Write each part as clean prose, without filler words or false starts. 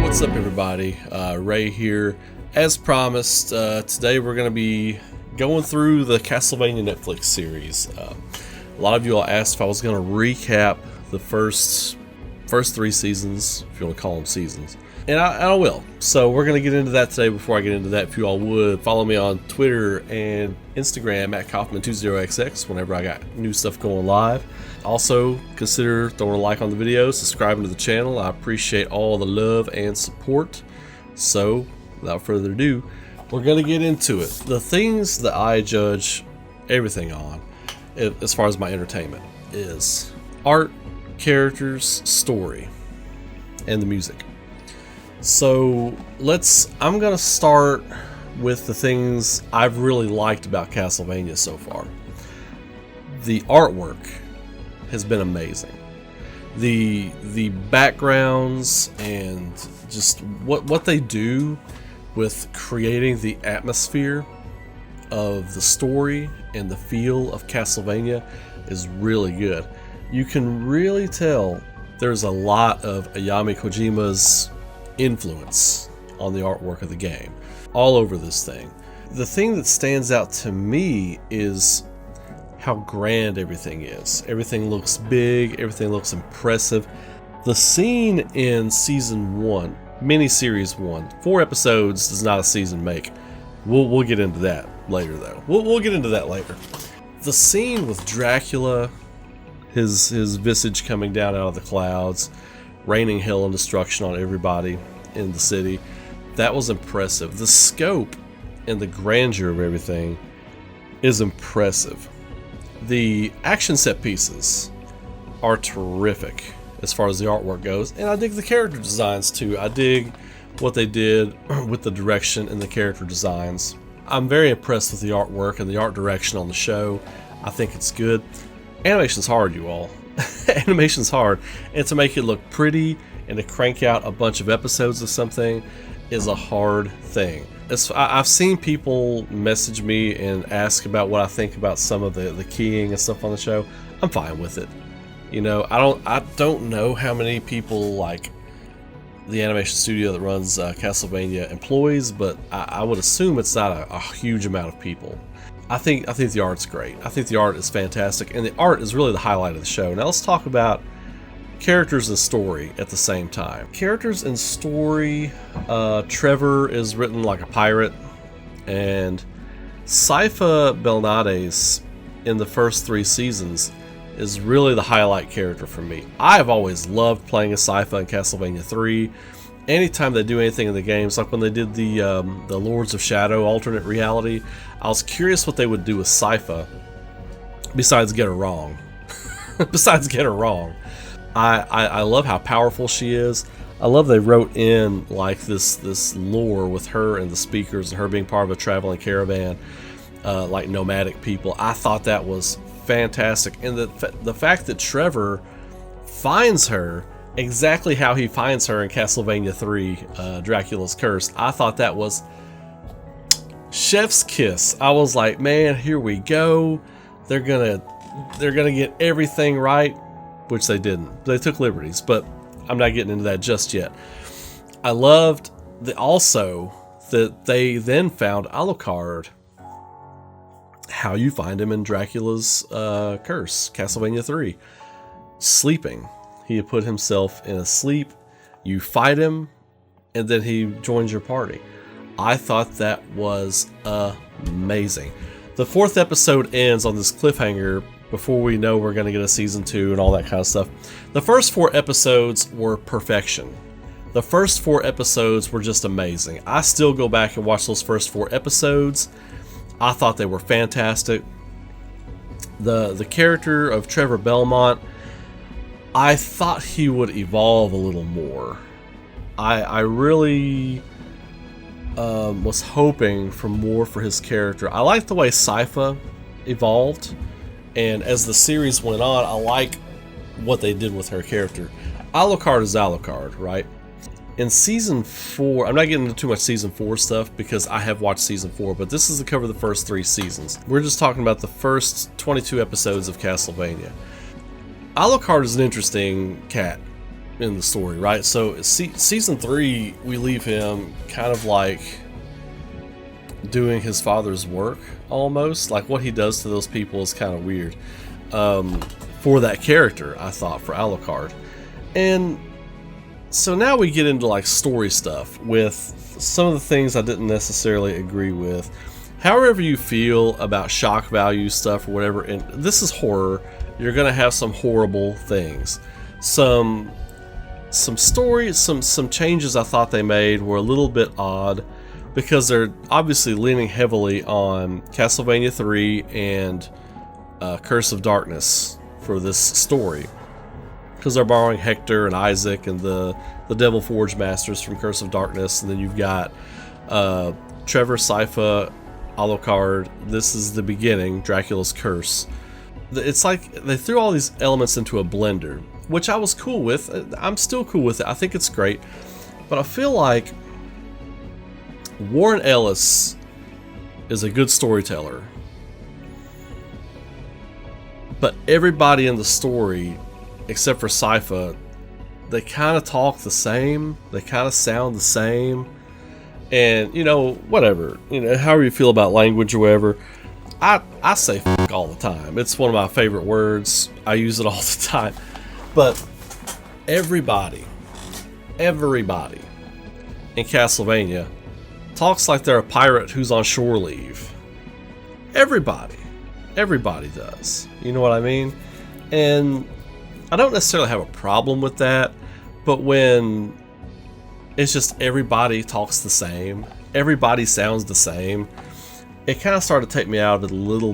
What's up, everybody? Ray here. As promised, today we're going to be going through the Castlevania Netflix series. A lot of you all asked if I was going to recap the first three seasons, if you want to call them seasons, and I will. So we're going to get into that today. Before I get into that, if you all would follow me on Twitter and Instagram at Kaufman20XX whenever I got new stuff going live. Also, consider throwing a like on the video, subscribing to the channel. I appreciate all the love and support. So, without further ado, we're going to get into it. The things that I judge everything on, as far as my entertainment, is art, characters, story, and the music. So, I'm going to start with the things I've really liked about Castlevania so far. The artwork has been amazing. The backgrounds and just what they do with creating the atmosphere of the story and the feel of Castlevania is really good. You can really tell there's a lot of Ayami Kojima's influence on the artwork of the game all over this thing. The thing that stands out to me is how grand everything is. Everything looks big, everything looks impressive. The scene in season 1, mini-series 1, 4 episodes does not a season make. We'll get into that later though. We'll get into that later. The scene with Dracula, his visage coming down out of the clouds, raining hell and destruction on everybody in the city, that was impressive. The scope and the grandeur of everything is impressive. The action set pieces are terrific as far as the artwork goes, and I dig the character designs too. I dig what they did with the direction and the character designs. I'm very impressed with the artwork and the art direction on the show. I think it's good. Animation's hard, you all. Animation's hard, and to make it look pretty and to crank out a bunch of episodes of something is a hard thing. I've seen people message me and ask about what I think about some of the keying and stuff on the show. I'm fine with it. You know, I don't know how many people like the animation studio that runs Castlevania employs, but I would assume it's not a huge amount of people. I think the art's great. I think the art is fantastic, and the art is really the highlight of the show. Now let's talk about characters and story at the same time. Characters and story, Trevor is written like a pirate, and Sypha Belnades in the first 3 seasons is really the highlight character for me. I've always loved playing as Sypha in Castlevania 3. Anytime they do anything in the games, like when they did the Lords of Shadow alternate reality, I was curious what they would do with Sypha besides get her wrong. I love how powerful she is. I love they wrote in like this lore with her and the speakers and her being part of a traveling caravan, like nomadic people. I thought that was fantastic, and the fact that Trevor finds her exactly how he finds her in Castlevania 3, Dracula's Curse, I thought that was chef's kiss. I was like, man, here we go. They're gonna get everything right. Which they didn't. They took liberties, but I'm not getting into that just yet. I loved also that they then found Alucard, how you find him in Dracula's Curse, Castlevania 3. Sleeping. He had put himself in a sleep, you fight him, and then he joins your party. I thought that was amazing. The 4th episode ends on this cliffhanger before we know we're going to get a season 2 and all that kind of stuff. The first 4 episodes were perfection. The first 4 episodes were just amazing. I still go back and watch those first 4 episodes. I thought they were fantastic. The character of Trevor Belmont, I thought he would evolve a little more. I really was hoping for more for his character. I liked the way Sypha evolved. And as the series went on, I like what they did with her character. Alucard is Alucard, right? In season 4, I'm not getting into too much season 4 stuff because I have watched season 4, but this is to cover the first 3 seasons. We're just talking about the first 22 episodes of Castlevania. Alucard is an interesting cat. in the story, right? So season 3, we leave him kind of like doing his father's work almost. Like what he does to those people is kind of weird for that character, I thought, for Alucard. And so now we get into like story stuff with some of the things I didn't necessarily agree with. However you feel about shock value stuff or whatever, and this is horror, you're gonna have some horrible things. Some stories, some changes I thought they made were a little bit odd because they're obviously leaning heavily on Castlevania 3 and Curse of Darkness for this story, because they're borrowing Hector and Isaac and the Devil Forge Masters from Curse of Darkness, and then you've got Trevor, Sypha, Alucard. This is the beginning, Dracula's Curse. It's like they threw all these elements into a blender, which I was cool with. I'm still cool with it. I think it's great. But I feel like Warren Ellis is a good storyteller. But everybody in the story, except for Sypha, they kind of talk the same. They kind of sound the same. And, you know, whatever. You know, however you feel about language or whatever. I say f*** all the time. It's one of my favorite words. I use it all the time. But everybody in Castlevania talks like they're a pirate who's on shore leave. Everybody does. You know what I mean? And I don't necessarily have a problem with that, but when it's just everybody talks the same, everybody sounds the same, it kind of started to take me out of it a little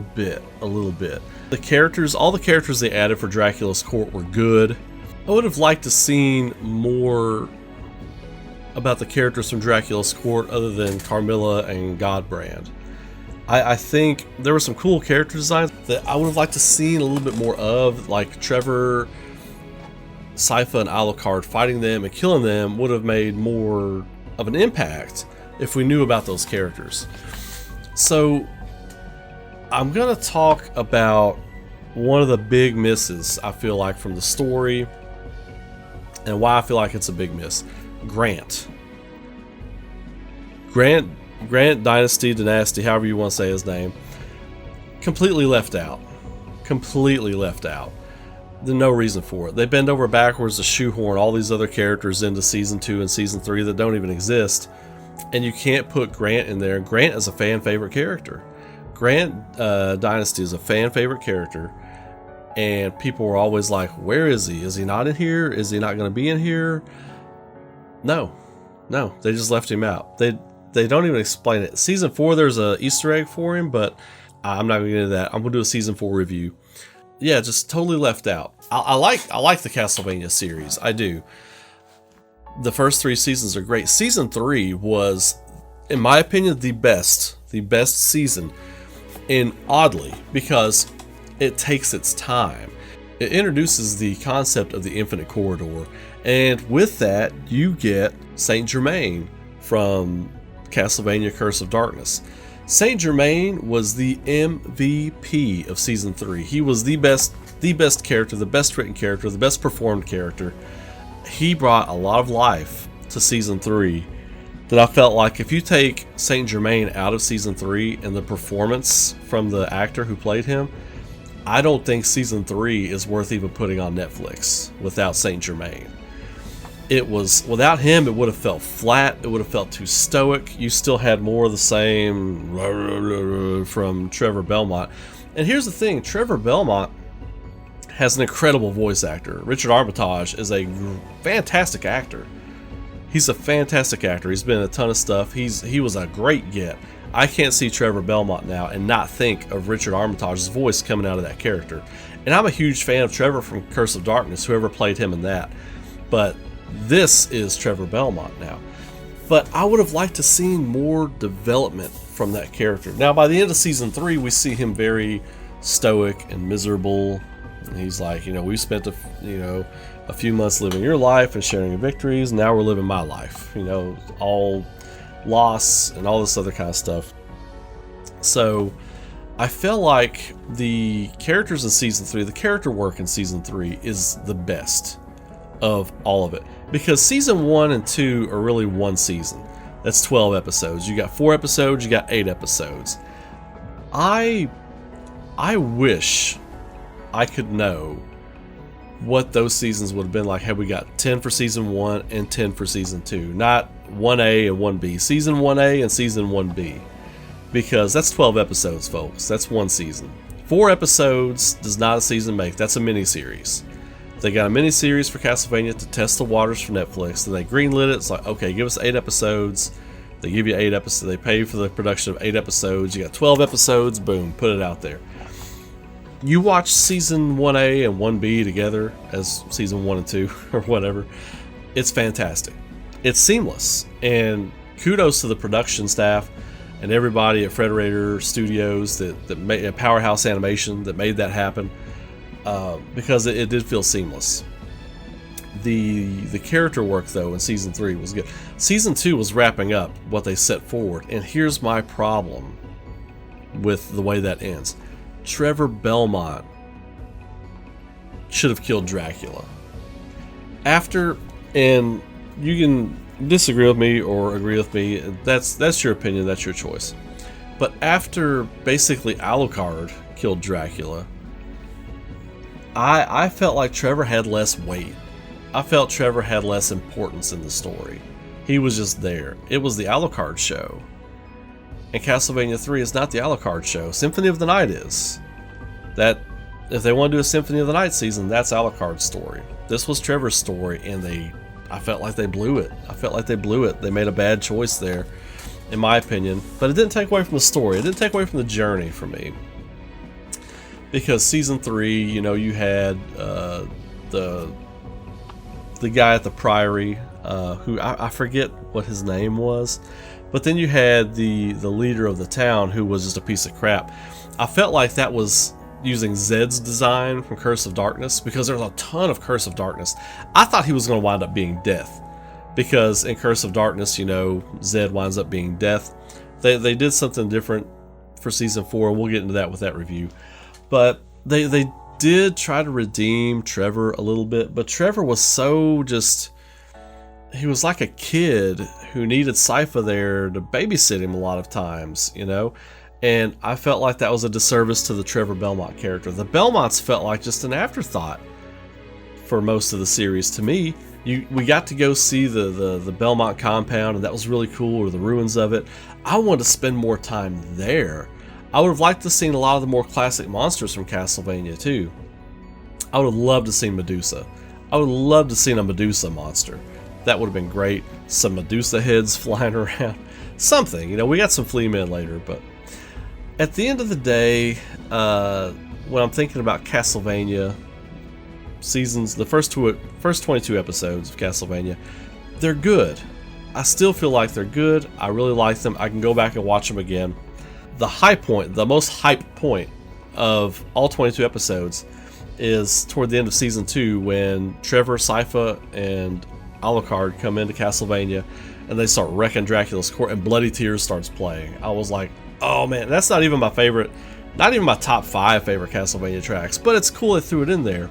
bit. The characters, all the characters they added for Dracula's Court were good. I would have liked to seen more about the characters from Dracula's Court other than Carmilla and Godbrand. I think there were some cool character designs that I would have liked to seen a little bit more of, like Trevor, Sypha, and Alucard. Fighting them and killing them would have made more of an impact if we knew about those characters. So I'm gonna talk about one of the big misses I feel like from the story and why I feel like it's a big miss. Grant Dynasty, however you want to say his name, completely left out. There's no reason for it. They bend over backwards to shoehorn all these other characters into season 2 and season 3 that don't even exist, and you can't put Grant in there. Grant is a fan favorite character. Grant Dynasty is a fan favorite character, and people were always like, where is he? Is he not in here? Is he not going to be in here? No, they just left him out. They don't even explain it. Season 4, there's a Easter egg for him, but I'm not going to get into that. I'm going to do a season 4 review. Yeah, just totally left out. I like the Castlevania series. I do. The first 3 seasons are great. Season 3 was, in my opinion, the best season. And oddly, because it takes its time. It introduces the concept of the infinite corridor. And with that, you get Saint Germain from Castlevania Curse of Darkness. Saint Germain was the MVP of season 3. He was the best character, the best written character, the best performed character. He brought a lot of life to season 3 that I felt like if you take Saint Germain out of season 3 and the performance from the actor who played him, I don't think season 3 is worth even putting on Netflix without Saint Germain. It was, without him, it would have felt flat. It would have felt too stoic. You still had more of the same from Trevor Belmont. And here's the thing, Trevor Belmont has an incredible voice actor. Richard Armitage is a fantastic actor. He's a fantastic actor. He's been in a ton of stuff. He was a great get. I can't see Trevor Belmont now and not think of Richard Armitage's voice coming out of that character. And I'm a huge fan of Trevor from Curse of Darkness, whoever played him in that. But this is Trevor Belmont now. But I would have liked to see more development from that character. Now, by the end of season 3, we see him very stoic and miserable. And he's like, we spent a few months living your life and sharing your victories. And now we're living my life. All loss and all this other kind of stuff. So I felt like the characters in season 3, the character work in season 3 is the best of all of it, because season 1 and 2 are really one season. That's 12 episodes. You got 4 episodes, you got 8 episodes. I wish I could know what those seasons would have been like had we got 10 for season 1 and 10 for season 2. Not 1A and 1B. Season 1A and season 1B. Because that's 12 episodes, folks. That's one season. 4 episodes does not a season make. That's a mini-series. They got a mini-series for Castlevania to test the waters for Netflix. Then they greenlit it. It's like, okay, give us 8 episodes. They give you 8 episodes. They pay for the production of 8 episodes. You got 12 episodes. Boom. Put it out there. You watch season 1A and 1B together as season 1 and 2 or whatever. It's fantastic. It's seamless. And kudos to the production staff and everybody at Frederator Studios that made Powerhouse Animation that made that happen, because it did feel seamless. The character work, though, in season 3 was good. Season 2 was wrapping up what they set forward, and here's my problem with the way that ends. Trevor Belmont should have killed Dracula. And you can disagree with me or agree with me. That's your opinion. That's your choice. But after basically Alucard killed Dracula, I felt like Trevor had less weight. I felt Trevor had less importance in the story. He was just there. It was the Alucard show. And Castlevania 3 is not the Alucard show. Symphony of the Night is. That, if they want to do a Symphony of the Night season, that's Alucard's story. This was Trevor's story, and I felt like they blew it. They made a bad choice there, in my opinion. But it didn't take away from the story. It didn't take away from the journey for me. Because season 3, you had the guy at the Priory, who I forget what his name was. But then you had the leader of the town, who was just a piece of crap. I felt like that was using Zed's design from Curse of Darkness, because there's a ton of Curse of Darkness. I thought he was going to wind up being Death, because in Curse of Darkness, Zed winds up being Death. They did something different for season 4. We'll get into that with that review. But they did try to redeem Trevor a little bit, but Trevor was so he was like a kid who needed Sypha there to babysit him a lot of times, And I felt like that was a disservice to the Trevor Belmont character. The Belmonts felt like just an afterthought for most of the series to me. We got to go see the Belmont compound, and that was really cool, or the ruins of it. I wanted to spend more time there. I would have liked to have seen a lot of the more classic monsters from Castlevania too. I would have loved to see Medusa. I would have loved to see a Medusa monster. That would have been great. Some Medusa heads flying around. Something, we got some Flea Men later, but at the end of the day, when I'm thinking about Castlevania seasons, the first 22 episodes of Castlevania, they're good. I still feel like they're good. I really like them. I can go back and watch them again. The high point, the most hype point of all 22 episodes is toward the end of season 2, when Trevor, Sypha, and Alucard come into Castlevania and they start wrecking Dracula's court, and Bloody Tears starts playing. I was like, oh man, that's not even my favorite, not even my top 5 favorite Castlevania tracks, but it's cool they threw it in there.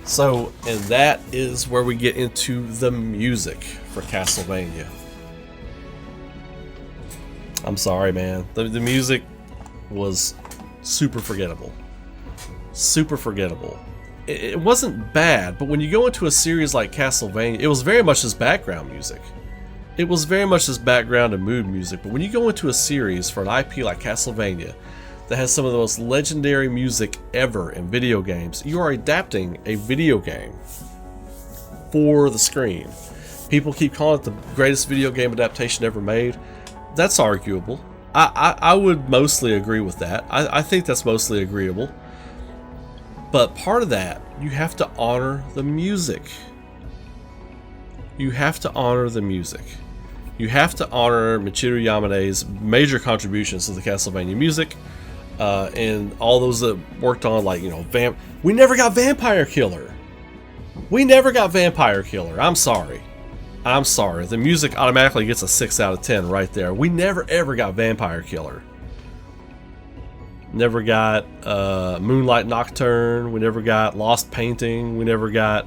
So, and that is where we get into the music for Castlevania. I'm sorry, man. The music was super forgettable. Super forgettable. It wasn't bad, but when you go into a series like Castlevania, it was very much just background music. It was very much just background and mood music, but when you go into a series for an IP like Castlevania that has some of the most legendary music ever in video games, you are adapting a video game for the screen. People keep calling it the greatest video game adaptation ever made. That's arguable. I would mostly agree with that. I think that's mostly agreeable. But part of that, you have to honor the music. You have to honor the music. You have to honor Michiru Yamane's major contributions to the Castlevania music, and all those that worked on, like, we never got Vampire Killer. We never got Vampire Killer. I'm sorry. The music automatically gets a 6 out of 10 right there. We never ever got Vampire Killer. Never got Moonlight Nocturne. We never got Lost Painting. We never got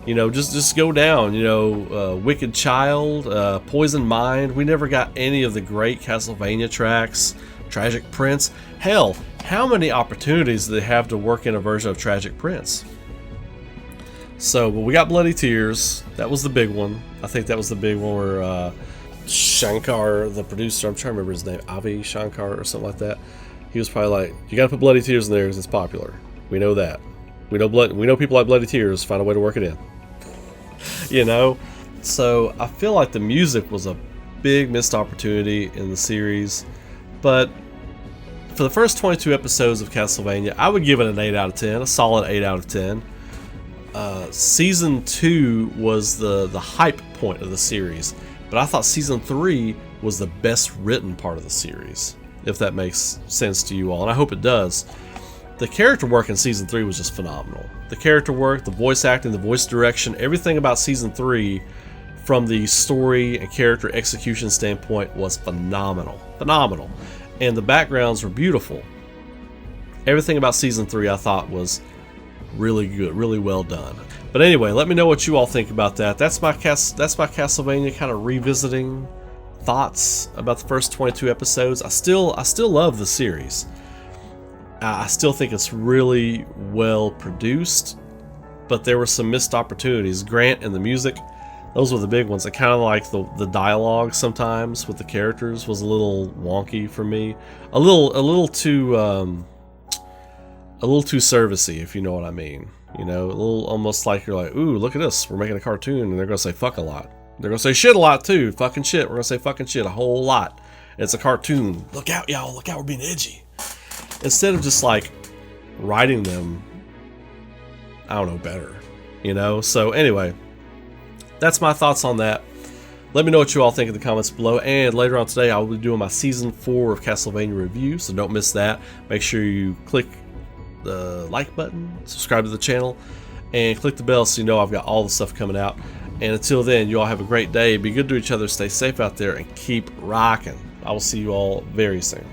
You know, just go down. You know, Wicked Child, Poison Mind. We never got any of the great Castlevania tracks. Tragic Prince. Hell, how many opportunities do they have to work in a version of Tragic Prince? So, but we got Bloody Tears. That was the big one. I think that was the big one where Shankar, the producer, I'm trying to remember his name, Avi Shankar or something like that. He was probably like, "You got to put Bloody Tears in there because it's popular. We know that. We know people like Bloody Tears. Find a way to work it in." You know, so I feel like the music was a big missed opportunity in the series, but for the first 22 episodes of Castlevania, I would give it an 8 out of 10, a solid 8 out of 10. Season 2 was the hype point of the series, but I thought Season 3 was the best written part of the series, if that makes sense to you all, and I hope it does. The character work in Season 3 was just phenomenal. The character work, the voice acting, the voice direction, everything about Season 3 from the story and character execution standpoint was phenomenal. Phenomenal. And the backgrounds were beautiful. Everything about Season 3 I thought was really good, really well done. But anyway, let me know what you all think about that. That's my Castlevania kind of revisiting thoughts about the first 22 episodes. I still love the series. I still think it's really well produced, but there were some missed opportunities. Grant and the music, those were the big ones. I kind of like the dialogue sometimes with the characters was a little wonky for me, a little too servicey, if you know what I mean. You know, a little almost like you're like, "Ooh, look at this, we're making a cartoon," and they're gonna say "fuck" a lot. They're gonna say "shit" a lot too. Fucking shit. We're gonna say "fucking shit" a whole lot. It's a cartoon. Look out, y'all! Look out, we're being edgy. Instead of just like writing them, I don't know, better, you know? So anyway, that's my thoughts on that. Let me know what you all think in the comments below, and later on today I will be doing my Season 4 of Castlevania review, so don't miss that. Make sure you click the like button, subscribe to the channel, and click the bell so you know I've got all the stuff coming out. And until then, you all have a great day, be good to each other, stay safe out there, and keep rocking. I will see you all very soon.